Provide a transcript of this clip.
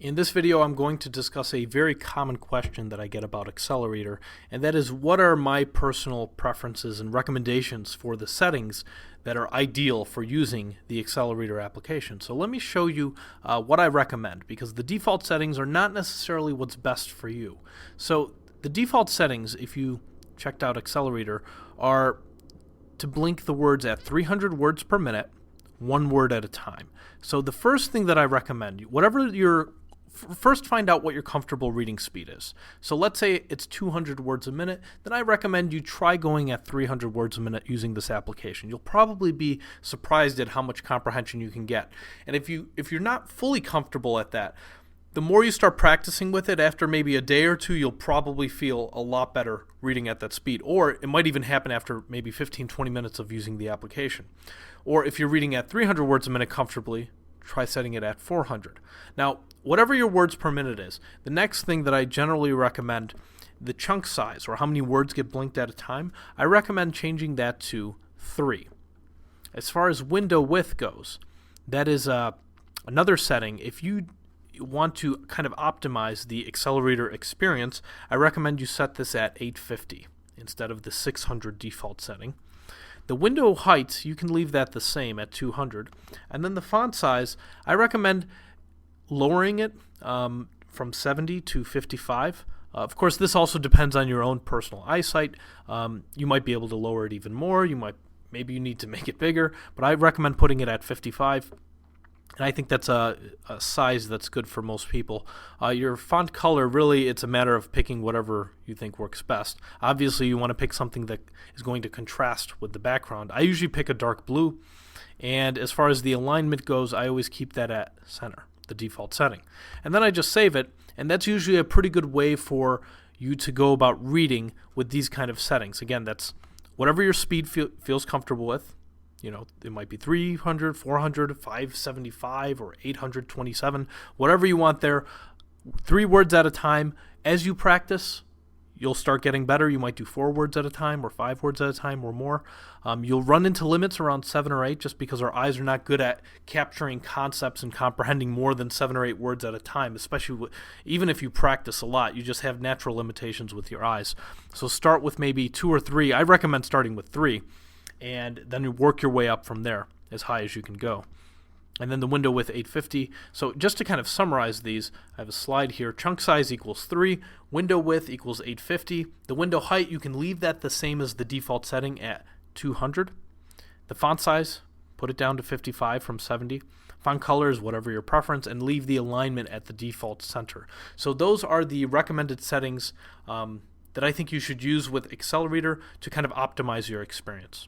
In this video, I'm going to discuss a very common question that I get about Accelerator, and that is, what are my personal preferences and recommendations for the settings that are ideal for using the Accelerator application. So let me show you what I recommend, because the default settings are not necessarily what's best for you. So the default settings, if you checked out Accelerator, are to blink the words at 300 words per minute, one word at a time. So the first thing that I recommend, first find out what your comfortable reading speed is. So let's say it's 200 words a minute, then I recommend you try going at 300 words a minute using this application. You'll probably be surprised at how much comprehension you can get. And if you're not fully comfortable at that, the more you start practicing with it, after maybe a day or two, you'll probably feel a lot better reading at that speed. Or it might even happen after maybe 15-20 minutes of using the application. Or if you're reading at 300 words a minute comfortably, try setting it at 400. Now, whatever your words per minute is, the next thing that I generally recommend, the chunk size, or how many words get blinked at a time, I recommend changing that to 3. As far as window width goes, that is another setting. If you want to kind of optimize the Accelerator experience, I recommend you set this at 850 instead of the 600 default setting. The window height, you can leave that the same at 200. And then the font size, I recommend lowering it from 70 to 55. Of course, this also depends on your own personal eyesight. You might be able to lower it even more. Maybe you need to make it bigger, but I recommend putting it at 55. And I think that's a size that's good for most people. Your font color, really, it's a matter of picking whatever you think works best. Obviously, you want to pick something that is going to contrast with the background. I usually pick a dark blue. And as far as the alignment goes, I always keep that at center, the default setting. And then I just save it. And that's usually a pretty good way for you to go about reading with these kind of settings. Again, that's whatever your speed feels comfortable with. It might be 300, 400, 575, or 827, whatever you want there. 3 words at a time. As you practice, you'll start getting better. You might do 4 words at a time, or 5 words at a time, or more. You'll run into limits around 7 or 8, just because our eyes are not good at capturing concepts and comprehending more than 7 or 8 words at a time, especially even if you practice a lot. You just have natural limitations with your eyes. So start with maybe 2 or 3. I recommend starting with 3. And then you work your way up from there as high as you can go. And then the window width 850. So just to kind of summarize these, I have a slide here. Chunk size equals 3. Window width equals 850. The window height, you can leave that the same as the default setting at 200. The font size, put it down to 55 from 70. Font color is whatever your preference, and leave the alignment at the default center. So those are the recommended settings that I think you should use with Accelerator to kind of optimize your experience.